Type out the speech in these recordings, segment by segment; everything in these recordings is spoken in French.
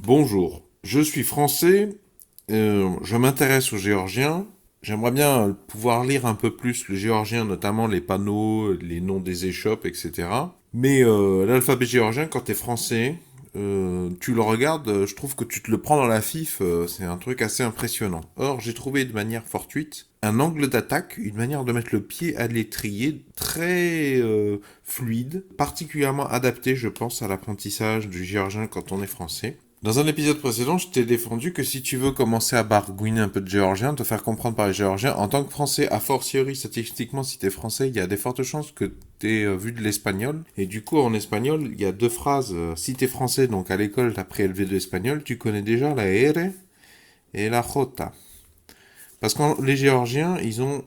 Bonjour, je suis français, je m'intéresse aux géorgiens. J'aimerais bien pouvoir lire un peu plus le géorgien, notamment les panneaux, les noms des échoppes, etc. Mais l'alphabet géorgien, quand t'es français, tu le regardes, je trouve que tu te le prends dans la fif, c'est un truc assez impressionnant. Or, j'ai trouvé de manière fortuite un angle d'attaque, une manière de mettre le pied à l'étrier très fluide, particulièrement adapté, je pense, à l'apprentissage du géorgien quand on est français. Dans un épisode précédent, je t'ai défendu que si tu veux commencer à bargouiner un peu de géorgien, te faire comprendre par les géorgiens, en tant que français, a fortiori, statistiquement, si t'es français, il y a des fortes chances que t'aies vu de l'espagnol. Et du coup, en espagnol, il y a deux phrases. Si t'es français, donc à l'école, t'as pris LV2 espagnol, tu connais déjà la R et la J. Parce que les géorgiens, ils ont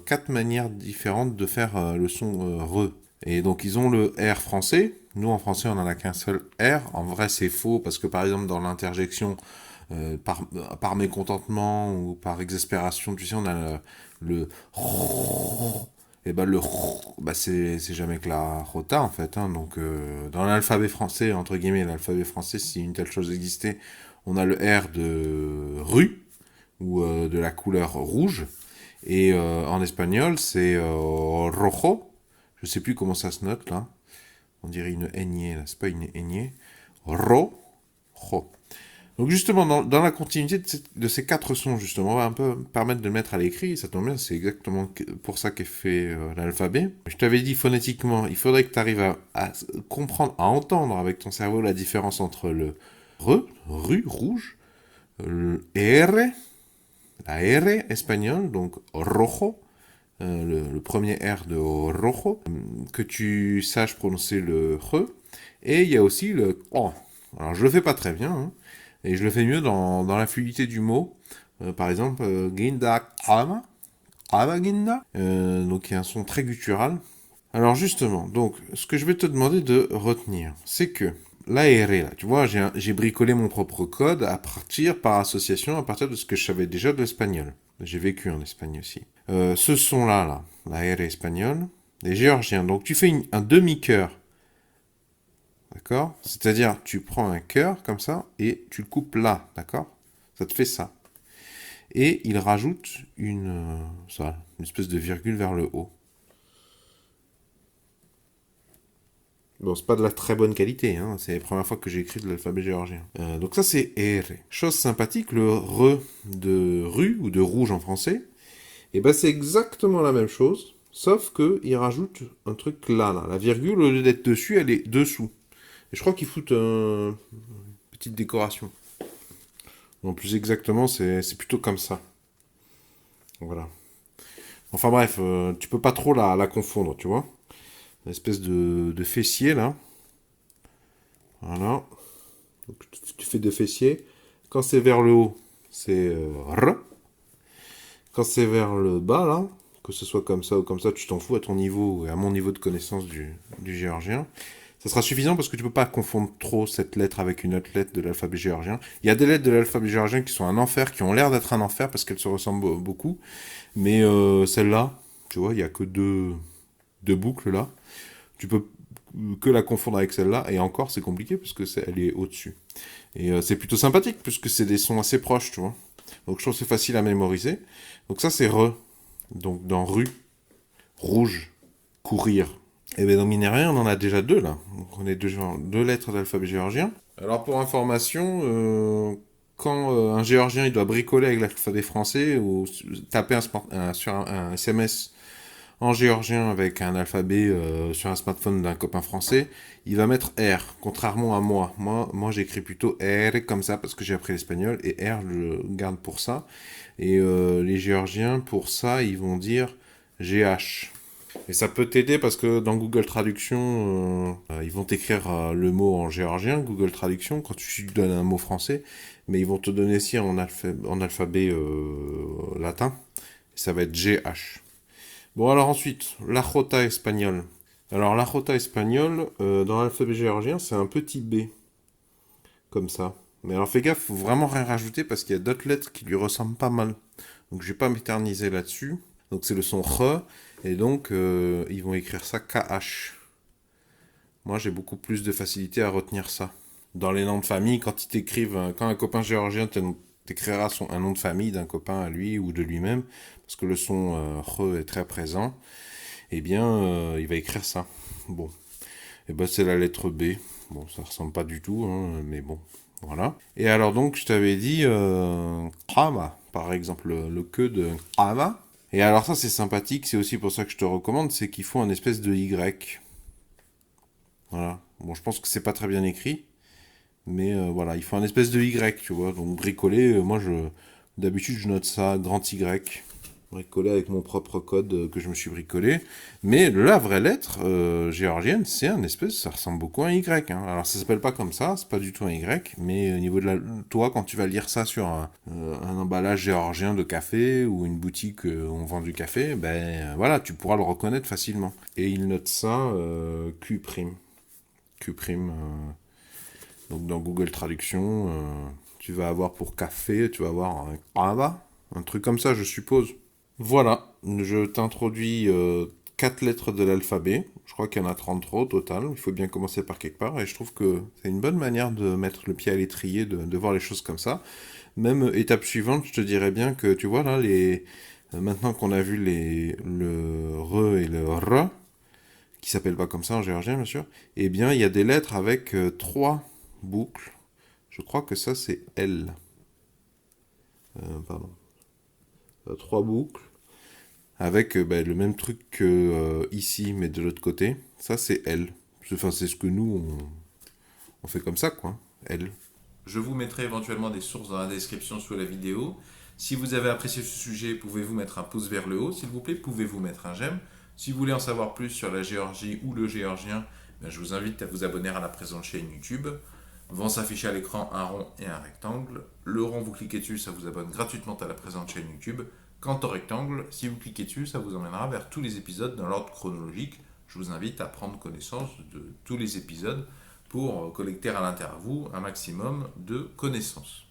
quatre manières différentes de faire le son re. Et donc ils ont le R français. Nous en français on en a qu'un seul R. En vrai c'est faux parce que par exemple dans l'interjection par mécontentement ou par exaspération, tu sais on a le et ben le bah c'est jamais que la rota en fait. Hein. Donc dans l'alphabet français entre guillemets l'alphabet français si une telle chose existait, on a le R de rue ou de la couleur rouge. Et en espagnol, c'est rojo. Je sais plus comment ça se note là. On dirait une ñ là. C'est pas une ñ. Rojo. Donc justement, dans la continuité de ces quatre sons, justement, on va un peu permettre de le mettre à l'écrit. Ça tombe bien, c'est exactement pour ça qu'est fait l'alphabet. Je t'avais dit phonétiquement, il faudrait que tu arrives à comprendre, à entendre avec ton cerveau la différence entre le rue, rouge, le R, la R espagnole, donc rojo, le premier R de rojo, que tu saches prononcer le re, et il y a aussi le oh. Alors je le fais pas très bien, hein, et je le fais mieux dans la fluidité du mot. Par exemple, ginda kama, kama ginda, donc il y a un son très guttural. Alors justement, donc ce que je vais te demander de retenir, c'est que l'AR là, tu vois, j'ai bricolé mon propre code à partir par association, à partir de ce que je savais déjà de l'espagnol. J'ai vécu en Espagne aussi. Ce son-là, l'AR espagnol, les géorgiens. Donc tu fais un demi-cœur, d'accord? C'est-à-dire tu prends un cœur comme ça et tu le coupes là, d'accord? Ça te fait ça. Et il rajoute une espèce de virgule vers le haut. Bon, c'est pas de la très bonne qualité, hein. C'est la première fois que j'ai écrit de l'alphabet géorgien. Donc ça c'est R. Chose sympathique, le re de rue ou de rouge en français, et ben c'est exactement la même chose, sauf que il rajoute un truc là. La virgule au lieu d'être dessus, elle est dessous. Et je crois qu'ils foutent une petite décoration. Non, plus exactement, c'est plutôt comme ça. Voilà. Enfin bref, tu peux pas trop la confondre, tu vois. Une espèce de fessier là. Voilà. Donc, tu fais deux fessiers. Quand c'est vers le haut, c'est R. Quand c'est vers le bas, là, que ce soit comme ça ou comme ça, tu t'en fous à ton niveau et à mon niveau de connaissance du géorgien. Ça sera suffisant parce que tu peux pas confondre trop cette lettre avec une autre lettre de l'alphabet géorgien. Il y a des lettres de l'alphabet géorgien qui sont un enfer, qui ont l'air d'être un enfer parce qu'elles se ressemblent beaucoup. Mais celle-là, tu vois, il y a que deux boucles là. Tu peux que la confondre avec celle-là. Et encore, c'est compliqué parce que elle est au-dessus. Et c'est plutôt sympathique puisque c'est des sons assez proches, tu vois. Donc je trouve que c'est facile à mémoriser. Donc ça c'est re. Donc dans rue, rouge, courir. Et bien dans minérien, on en a déjà deux là. Donc on est deux lettres d'alphabet géorgien. Alors pour information, quand un géorgien il doit bricoler avec l'alphabet français ou taper sur un SMS en géorgien avec un alphabet sur un smartphone d'un copain français, il va mettre R, contrairement à moi. Moi j'écris plutôt R comme ça parce que j'ai appris l'espagnol et R je le garde pour ça. Et les géorgiens pour ça ils vont dire GH. Et ça peut t'aider parce que dans Google Traduction, ils vont t'écrire le mot en géorgien, Google Traduction, quand tu donnes un mot français, mais ils vont te donner aussi en alphabet latin. Et ça va être GH. Bon, alors ensuite, la jota espagnole. Alors, la jota espagnole, dans l'alphabet géorgien, c'est un petit B, comme ça. Mais alors, fais gaffe, faut vraiment rien rajouter parce qu'il y a d'autres lettres qui lui ressemblent pas mal. Donc, je vais pas m'éterniser là-dessus. Donc, c'est le son R, et donc, ils vont écrire ça KH. Moi, j'ai beaucoup plus de facilité à retenir ça. dans les noms de famille, quand ils t'écrivent, quand un copain géorgien t'écrira un nom de famille d'un copain à lui ou de lui-même, parce que le son re est très présent, eh bien, il va écrire ça. Bon, et ben c'est la lettre B. Bon, ça ressemble pas du tout, hein, mais bon, voilà. Et alors donc, je t'avais dit krama, par exemple, le que de krama. Et alors ça, c'est sympathique, c'est aussi pour ça que je te recommande, c'est qu'ils font un espèce de Y. Voilà. Bon, je pense que c'est pas très bien écrit, mais voilà, il faut un espèce de Y, tu vois. Donc bricoler, d'habitude, je note ça grand Y. Bricolé avec mon propre code que je me suis bricolé. Mais la vraie lettre géorgienne, c'est un espèce, ça ressemble beaucoup à un Y. Hein. Alors ça s'appelle pas comme ça, c'est pas du tout un Y, mais au niveau de toi, quand tu vas lire ça sur un emballage géorgien de café ou une boutique où on vend du café, ben voilà, tu pourras le reconnaître facilement. Et il note ça Q'. Q'. Donc dans Google Traduction, tu vas avoir pour café, tu vas avoir un Kava, un truc comme ça, je suppose. Voilà, je t'introduis 4 lettres de l'alphabet. Je crois qu'il y en a 33 au total. Il faut bien commencer par quelque part. Et je trouve que c'est une bonne manière de mettre le pied à l'étrier, de voir les choses comme ça. Même étape suivante, je te dirais bien que, tu vois, là, maintenant qu'on a vu le re et le r, qui s'appellent pas comme ça en géorgien, bien sûr, eh bien, il y a des lettres avec 3 boucles. Je crois que ça, c'est L. Pardon. 3 boucles avec ben, le même truc que ici, mais de l'autre côté. Ça, c'est L. Enfin, c'est ce que nous, on fait comme ça, quoi. L. Je vous mettrai éventuellement des sources dans la description sous la vidéo. Si vous avez apprécié ce sujet, pouvez-vous mettre un pouce vers le haut, s'il vous plaît. Pouvez-vous mettre un j'aime. Si vous voulez en savoir plus sur la Géorgie ou le géorgien, ben, je vous invite à vous abonner à la présente chaîne YouTube. Vont s'afficher à l'écran un rond et un rectangle. Le rond, vous cliquez dessus, ça vous abonne gratuitement à la présente chaîne YouTube. Quant au rectangle, si vous cliquez dessus, ça vous emmènera vers tous les épisodes dans l'ordre chronologique. Je vous invite à prendre connaissance de tous les épisodes pour collecter à l'intérieur de vous un maximum de connaissances.